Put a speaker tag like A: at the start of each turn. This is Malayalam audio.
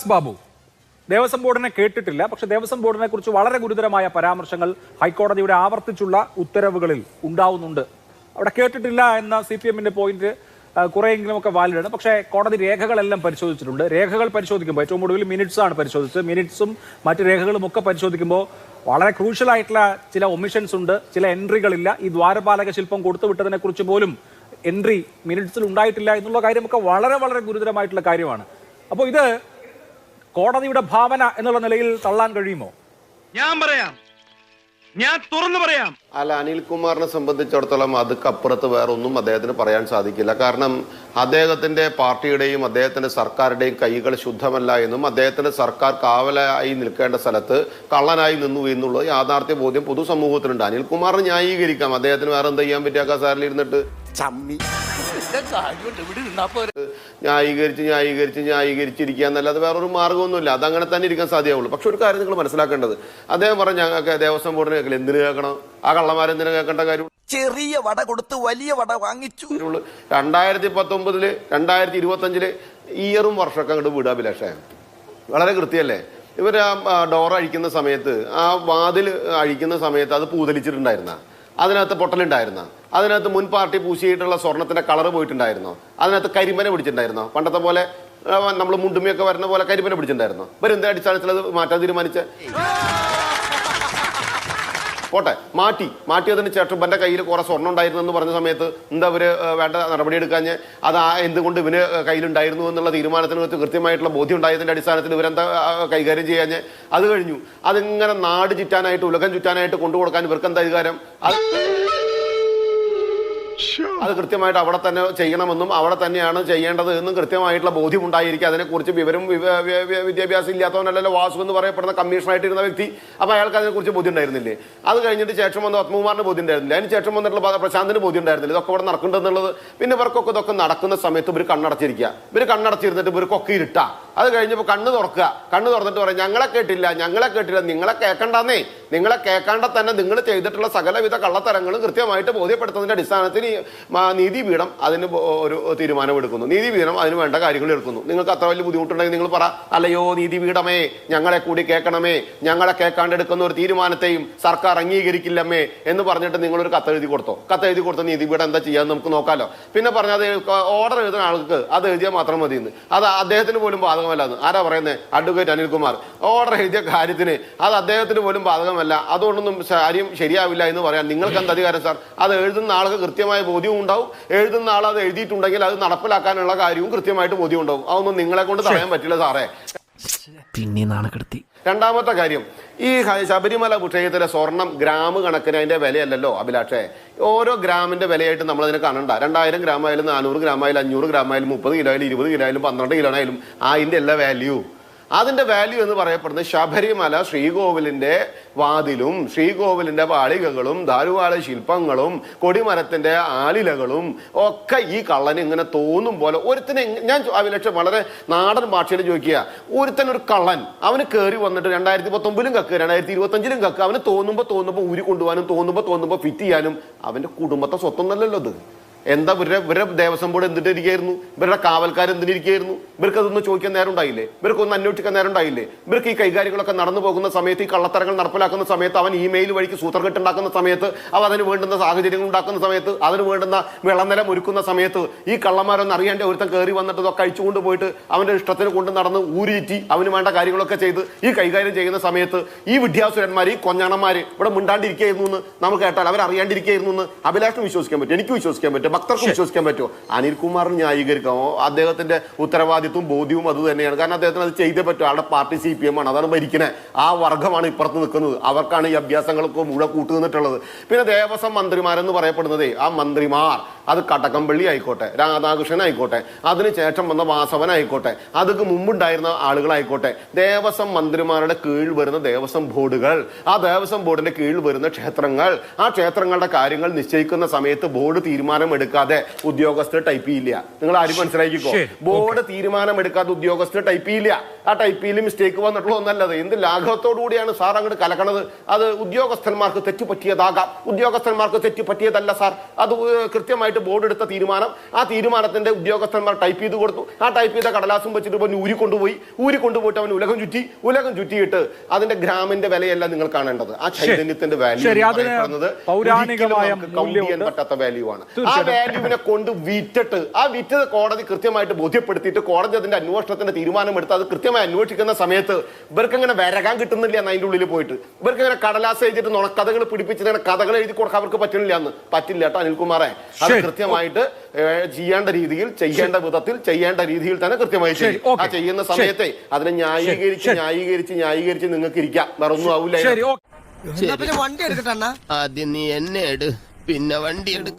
A: പ്രകാശ് ബാബു ദേവസ്വം ബോർഡിനെ കേട്ടിട്ടില്ല. പക്ഷെ ദേവസ്വം ബോർഡിനെ കുറിച്ച് വളരെ ഗുരുതരമായ പരാമർശങ്ങൾ ഹൈക്കോടതിയുടെ ആവർത്തിച്ചുള്ള ഉത്തരവുകളിൽ ഉണ്ടാവുന്നുണ്ട്. അവിടെ കേട്ടിട്ടില്ല എന്ന CPM-ന്റെ പോയിന്റ് കുറെയെങ്കിലുമൊക്കെ വാലിഡാണ്. പക്ഷേ കോടതി രേഖകളെല്ലാം പരിശോധിച്ചിട്ടുണ്ട്. രേഖകൾ പരിശോധിക്കുമ്പോൾ ഏറ്റവും ഒടുവിൽ മിനിറ്റ്സ് ആണ് പരിശോധിച്ചത്. മിനിറ്റ്സും മറ്റ് രേഖകളും ഒക്കെ പരിശോധിക്കുമ്പോൾ വളരെ ക്രൂഷ്യൽ ആയിട്ടുള്ള ചില ഒമിഷൻസ് ഉണ്ട്, ചില എൻട്രികളില്ല. ഈ ദ്വാരപാലക ശില്പം കൊടുത്തുവിട്ടതിനെ കുറിച്ച് പോലും എൻട്രി മിനിറ്റ്സിൽ ഉണ്ടായിട്ടില്ല എന്നുള്ള കാര്യമൊക്കെ വളരെ വളരെ ഗുരുതരമായിട്ടുള്ള കാര്യമാണ്. അപ്പോൾ ഇത് കോടതിയുടെ ഭാവന എന്നുള്ള നിലയിൽ തള്ളാൻ കഴിയുമോ?
B: ഞാൻ പറയാം, ഞാൻ തുറന്നു പറയാം.
C: അല്ല, അനിൽകുമാറിനെ സംബന്ധിച്ചിടത്തോളം അതുക്കപ്പുറത്ത് വേറെ ഒന്നും അദ്ദേഹത്തിന് പറയാൻ സാധിക്കില്ല. കാരണം അദ്ദേഹത്തിന്റെ പാർട്ടിയുടെയും അദ്ദേഹത്തിന്റെ സർക്കാരുടെയും കൈകൾ ശുദ്ധമല്ല എന്നും അദ്ദേഹത്തിന്റെ സർക്കാർ കാവലായി നിൽക്കേണ്ട സ്ഥലത്ത് കള്ളനായി നിന്നു എന്നുള്ള യാഥാർത്ഥ്യ ബോധ്യം പൊതുസമൂഹത്തിനുണ്ട്. അനിൽകുമാറിന് ന്യായീകരിക്കാം, അദ്ദേഹത്തിന് വേറെ എന്താ ചെയ്യാൻ പറ്റിയ കസാരയിലിരുന്നിട്ട് ന്യായീകരിച്ചിരിക്കുക എന്നല്ലാതെ വേറൊരു മാർഗ്ഗമൊന്നുമില്ല. അതങ്ങനെ തന്നെ ഇരിക്കാൻ സാധ്യമാവുള്ളൂ. പക്ഷെ ഒരു കാര്യം നിങ്ങൾ മനസ്സിലാക്കേണ്ടത്, അദ്ദേഹം പറഞ്ഞ ഞങ്ങൾക്ക് ദേവസ്വം ബോർഡിനെ കേൾക്കില്ല, എന്തിനു കേൾക്കണം? ആ കള്ളന്മാരെന്തിനു കേൾക്കേണ്ട കാര്യം?
D: ചെറിയ വട കൊടുത്ത് വലിയ വട വാങ്ങിച്ചു.
C: 2019 2025 ഇയറും വർഷമൊക്കെ അങ്ങോട്ട് വിടുക അഭിലാഷേ, വളരെ കൃത്യമല്ലേ? ഇവർ ആ ഡോർ അഴിക്കുന്ന സമയത്ത്, ആ വാതിൽ അഴിക്കുന്ന സമയത്ത് അത് പൂതലിച്ചിട്ടുണ്ടായിരുന്ന, അതിനകത്ത് പൊട്ടലുണ്ടായിരുന്ന, അതിനകത്ത് മുൻ പാർട്ടി പൂശിയിട്ടുള്ള സ്വർണത്തിന്റെ കളർ പോയിട്ടുണ്ടായിരുന്നോ? അതിനകത്ത് കരിമ്പന പിടിച്ചിട്ടുണ്ടായിരുന്നോ? പണ്ടത്തെ പോലെ നമ്മൾ മുണ്ടുമിയൊക്കെ വരുന്ന പോലെ കരിമ്പന പിടിച്ചിട്ടുണ്ടായിരുന്നോ? ഇവരെന്താ അടിസ്ഥാനത്തിൽ അത് മാറ്റാൻ തീരുമാനിച്ച? പോട്ടെ, മാറ്റിയതിന് ശേഷം ഇവന്റെ കയ്യിൽ കുറെ സ്വർണ്ണം ഉണ്ടായിരുന്നു എന്ന് പറഞ്ഞ സമയത്ത് എന്താ ഇവര് വേണ്ട നടപടി എടുക്കാഞ്ഞ്? അത് എന്തുകൊണ്ട് ഇവന് കയ്യിലുണ്ടായിരുന്നു എന്നുള്ള തീരുമാനത്തിന് കൃത്യമായിട്ടുള്ള ബോധ്യം ഉണ്ടായതിന്റെ അടിസ്ഥാനത്തിൽ ഇവരെന്താ കൈകാര്യം ചെയ്യാഞ്ഞ്? അത് കഴിഞ്ഞു. അതിങ്ങനെ നാട് ചുറ്റാനായിട്ട്, ഉലകം ചുറ്റാനായിട്ട് കൊണ്ടുകൊടുക്കാൻ ഇവർക്ക് എന്താ അധികാരം? അത് കൃത്യമായിട്ട് അവിടെ തന്നെ ചെയ്യണമെന്നും അവിടെ തന്നെയാണ് ചെയ്യേണ്ടത് എന്നും കൃത്യമായിട്ടുള്ള ബോധ്യം ഉണ്ടായിരിക്കും. അതിനെക്കുറിച്ച് വിവരം വിദ്യാഭ്യാസം ഇല്ലാത്തവനല്ലല്ലോ വാസു എന്ന് പറയപ്പെടുന്ന കമ്മീഷണറായിട്ടിരുന്ന വ്യക്തി. അപ്പൊ അയാൾക്ക് അതിനെക്കുറിച്ച് ബോധ്യം ഉണ്ടായിരുന്നില്ലേ? അത് കഴിഞ്ഞിട്ട് ശേഷം വന്ന പത്മകുമാറിന് ബോധ്യം ഉണ്ടായിരുന്നില്ല, അതിന് ശേഷം വന്നിട്ടുള്ള പ്രശാന്തിന് ബോധ്യം ഉണ്ടായിരുന്നില്ല ഇതൊക്കെ ഇവിടെ നടക്കുന്നുണ്ടെന്നുള്ളത്. പിന്നെ ഇവർക്കൊക്കെ ഇതൊക്കെ നടക്കുന്ന സമയത്ത് ഇവർ കണ്ണടച്ചിരിക്കുക. ഇവർ കണ്ണടച്ചിരുന്നിട്ട് ഇവർക്കൊക്കെ ഇരുട്ടാ. അത് കഴിഞ്ഞപ്പോൾ കണ്ണ് തുറന്നിട്ട് പറയാം, ഞങ്ങളെ കേട്ടില്ല, നിങ്ങളെ കേൾക്കണ്ടെന്നേ. നിങ്ങളെ കേൾക്കാണ്ട തന്നെ നിങ്ങൾ ചെയ്തിട്ടുള്ള സകലവിധ കള്ളത്തരങ്ങളും കൃത്യമായിട്ട് ബോധ്യപ്പെടുത്തുന്നതിന്റെ അടിസ്ഥാനത്തിൽ നീതിപീഠം അതിന് ഒരു തീരുമാനമെടുക്കുന്നു. നീതിപീഠം അതിന് വേണ്ട കാര്യങ്ങൾ എടുക്കുന്നു. നിങ്ങൾക്ക് അത്ര വലിയ ബുദ്ധിമുട്ടുണ്ടെങ്കിൽ നിങ്ങൾ പറ, അല്ലയോ നീതിപീഠമേ, ഞങ്ങളെ കൂടി കേൾക്കണമേ, ഞങ്ങളെ കേൾക്കാണ്ടെടുക്കുന്ന ഒരു തീരുമാനത്തെയും സർക്കാർ അംഗീകരിക്കില്ലമ്മേ എന്ന് പറഞ്ഞിട്ട് നിങ്ങളൊരു കത്തെഴുതി കൊടുത്തോ നീതിപീഠം എന്താ ചെയ്യാന്ന് നമുക്ക് നോക്കാമല്ലോ. പിന്നെ പറഞ്ഞത് ഓർഡർ എഴുതുന്ന ആൾക്ക് അത് എഴുതിയാൽ മാത്രം മതി എന്ന്. അത് അദ്ദേഹത്തിന് പോലും ബാധകമല്ലെന്ന് ആരാ പറയുന്നത്? അഡ്വക്കേറ്റ് അനിൽകുമാർ. ഓർഡർ എഴുതിയ കാര്യത്തിന് അത് അദ്ദേഹത്തിന് പോലും ബാധകമല്ല, അതുകൊണ്ടൊന്നും കാര്യം ശരിയാവില്ല എന്ന് പറയാൻ നിങ്ങൾക്ക് എന്ത് അധികാരം സാർ? അത് എഴുതുന്ന ആൾക്ക് കൃത്യമായ ബോധ്യവും ഉണ്ടാവും, എഴുതുന്ന ആൾ അത് എഴുതിയിട്ടുണ്ടെങ്കിൽ അത് നടപ്പിലാക്കാനുള്ള കാര്യവും കൃത്യമായിട്ട് ബോധ്യം ഉണ്ടാവും. അതൊന്നും നിങ്ങളെ കൊണ്ട് തടയാൻ പറ്റില്ല സാറേ.
D: പിന്നെ നാണക്കെടുത്തി.
C: രണ്ടാമത്തെ കാര്യം, ഈ ശബരിമല വിഷയത്തിലെ സ്വർണം ഗ്രാമ് കണക്കിന് അതിന്റെ വിലയല്ലല്ലോ അഭിലാഷേ. ഓരോ ഗ്രാമിന്റെ വിലയായിട്ട് നമ്മൾ അതിനെ കാണണ്ട. 2000 ഗ്രാമായാലും 400 ഗ്രാമായാലും 500 ഗ്രാമായാലും 30 കിലോ ആയാലും 20 കിലോ ആയാലും 12 കിലോ ആയാലും അതിന്റെ എല്ലാ വാല്യൂ. അതിന്റെ വാല്യൂ എന്ന് പറയപ്പെടുന്നത് ശബരിമല ശ്രീകോവിലിന്റെ വാതിലും ശ്രീകോവിലിന്റെ പാളികകളും ദാരുവാല ശില്പങ്ങളും കൊടിമരത്തിന്റെ ആലിലകളും ഒക്കെ ഈ കള്ളന് ഇങ്ങനെ തോന്നും പോലെ ഒരുത്തനെ ഞാൻ അഭിലക്ഷം വളരെ നാടൻ ഭാഷയിൽ ചോദിക്കുക, ഒരുത്തനൊരു കള്ളൻ അവന് കയറി വന്നിട്ട് 2019 കക്ക് 2025 കക്ക് അവന് തോന്നുമ്പോ ഊരി കൊണ്ടുപോകാനും തോന്നുമ്പോ ഫിറ്റ് ചെയ്യാനും അവന്റെ കുടുംബത്തെ സ്വത്തൊന്നല്ലല്ലോ ഇത്. എന്താ ഇവരുടെ ദേവസ്വം ബോർഡ് എന്തിട്ടിരിക്കുകയായിരുന്നു? ഇവരുടെ കാവൽക്കാർ എന്തിനിരിക്കുകയായിരുന്നു? ഇവർക്ക് അതൊന്നും ചോദിക്കാൻ നേരം ഉണ്ടായില്ലേ? ഇവർക്കൊന്നും അന്വേഷിക്കാൻ നേരം ഉണ്ടായില്ലേ? ഇവർക്ക് ഈ കൈകാര്യങ്ങളൊക്കെ നടന്നു പോകുന്ന സമയത്ത്, ഈ കള്ളത്തരങ്ങൾ നടപ്പിലാക്കുന്ന സമയത്ത്, അവൻ ഇമെയിൽ വഴിക്ക് സൂത്രക്കെട്ടുണ്ടാക്കുന്ന സമയത്ത്, അവ അതിന് വേണ്ടുന്ന സാഹചര്യങ്ങൾ ഉണ്ടാക്കുന്ന സമയത്ത്, അതിന് വേണ്ടുന്ന വിളനിലം ഒരുക്കുന്ന സമയത്ത് ഈ കള്ളന്മാരൊന്നും അറിയാണ്ട് ഒരുത്തൻ കയറി വന്നിട്ട് ഇതൊക്കെ അഴിച്ചുകൊണ്ട് പോയിട്ട് അവന്റെ ഇഷ്ടത്തിന് കൊണ്ട് നടന്ന് ഊരിറ്റി അവന് വേണ്ട കാര്യങ്ങളൊക്കെ ചെയ്ത് ഈ കൈകാര്യം ചെയ്യുന്ന സമയത്ത് ഈ വിദ്യാസുരന്മാർ, ഈ കൊഞ്ഞണന്മാർ ഇവിടെ മിണ്ടാണ്ടിരിക്കുകയായിരുന്നു എന്ന് നമ്മൾ കേട്ടാൽ, അവർ അറിയാണ്ടിരിക്കുകയായിരുന്നു എന്ന് അഭിലാഷിന് വിശ്വസിക്കാൻ പറ്റും, എനിക്ക് വിശ്വസിക്കാൻ പറ്റും, ഭക്തർക്ക് വിശ്വസിക്കാൻ പറ്റുമോ? അനിൽകുമാറിന് ന്യായീകരിക്കാമോ? അദ്ദേഹത്തിന്റെ ഉത്തരവാദിത്വവും ബോധ്യവും അത് തന്നെയാണ്. കാരണം അദ്ദേഹത്തിന് അത് ചെയ്തേ പറ്റും. ആളുടെ പാർട്ടി CPM ആണ്, അതാണ് ഭരിക്കുന്നത്. ആ വർഗമാണ് ഇപ്പുറത്ത് നിൽക്കുന്നത്. അവർക്കാണ് ഈ അഭ്യാസങ്ങളൊക്കെ മുഴുവൻ കൂട്ടുനിന്നിട്ടുള്ളത്. പിന്നെ ദേവസ്വം മന്ത്രിമാരെന്ന് പറയപ്പെടുന്നതേ, ആ മന്ത്രിമാർ അത് കടകംപള്ളി ആയിക്കോട്ടെ, രാധാകൃഷ്ണൻ ആയിക്കോട്ടെ, അതിനുശേഷം വന്ന വാസവൻ ആയിക്കോട്ടെ, അതൊക്കെ മുമ്പുണ്ടായിരുന്ന ആളുകളായിക്കോട്ടെ, ദേവസ്വം മന്ത്രിമാരുടെ കീഴിൽ വരുന്ന ദേവസ്വം ബോർഡുകൾ, ആ ദേവസ്വം ബോർഡിന്റെ കീഴിൽ വരുന്ന ക്ഷേത്രങ്ങൾ, ആ ക്ഷേത്രങ്ങളുടെ കാര്യങ്ങൾ നിശ്ചയിക്കുന്ന സമയത്ത് ബോർഡ് തീരുമാനമെടുക്കുക എടുക്കാതെ ഉദ്യോഗസ്ഥർ ടൈപ്പ് ചെയ്യില്ല. നിങ്ങൾ ആരും മനസ്സിലാക്കിക്കോ. ബോർഡ് തീരുമാനം എടുക്കാതെ ഉദ്യോഗസ്ഥർ ടൈപ്പ് ചെയ്യില്ല. ആ ടൈപ്പ് ചെയ്യൽ മിസ്റ്റേക്ക് വന്നിട്ടുള്ള ഒന്നല്ലത്. എന്ത് ലാഘവത്തോടു കൂടിയാണ് സാർ അങ്ങോട്ട് കലക്കണത്. അത് ഉദ്യോഗസ്ഥന്മാർക്ക് തെറ്റുപറ്റിയതാകാം, ഉദ്യോഗസ്ഥന്മാർക്ക് തെറ്റുപറ്റിയതല്ല സാർ. അത് കൃത്യമായിട്ട് ബോർഡ് എടുത്ത തീരുമാനം, ആ തീരുമാനത്തിന്റെ ഉദ്യോഗസ്ഥന്മാർ ടൈപ്പ് ചെയ്ത് കൊടുത്തു. ആ ടൈപ്പ് ചെയ്ത കടലാസും വെച്ചിട്ട് അവൻ ഊരിക്കൊണ്ടുപോയിട്ട് അവൻ ഉലകം ചുറ്റിയിട്ട് അതിന്റെ ഗ്രാമിന്റെ വിലയല്ല നിങ്ങൾ കാണേണ്ടത്. ആ ചൈതന്യത്തിന്റെ വാല്യൂ പറ്റാത്ത വാല്യൂ ആണ്. ആ വാല്യൂവിനെ കൊണ്ട് വിറ്റിട്ട് ആ വിറ്റത് കോടതി കൃത്യമായിട്ട് ബോധ്യപ്പെടുത്തിയിട്ട് കോടതി അതിന്റെ അന്വേഷണത്തിന്റെ തീരുമാനമെടുത്ത് അത് കൃത്യമായി അന്വേഷിക്കുന്ന സമയത്ത് ഇവർക്ക് അങ്ങനെ വരകാൻ കിട്ടുന്നില്ല. അതിന്റെ ഉള്ളിൽ പോയിട്ട് ഇവർക്ക് ഇങ്ങനെ കടലാസ് എഴുതിയിട്ട് നുണക്കഥകൾ പിടിപ്പിച്ചിട്ട് കഥകൾ എഴുതി കൊടുക്കാൻ അവർക്ക് പറ്റില്ല കേട്ടോ അനിൽകുമാറെ. അത് കൃത്യമായിട്ട് ചെയ്യേണ്ട രീതിയിൽ, ചെയ്യേണ്ട വിധത്തിൽ, ചെയ്യേണ്ട രീതിയിൽ തന്നെ കൃത്യമായി ചെയ്യും. ആ ചെയ്യുന്ന സമയത്തെ അതിനെ ന്യായീകരിച്ച് നിങ്ങൾക്ക് ഇരിക്കാം. വേറെ ഒന്നും ആവില്ല.
D: വണ്ടി എടുക്കട്ടെ. ആദ്യം നീ എന്നെ എടു, പിന്നെ വണ്ടി എടുക്ക.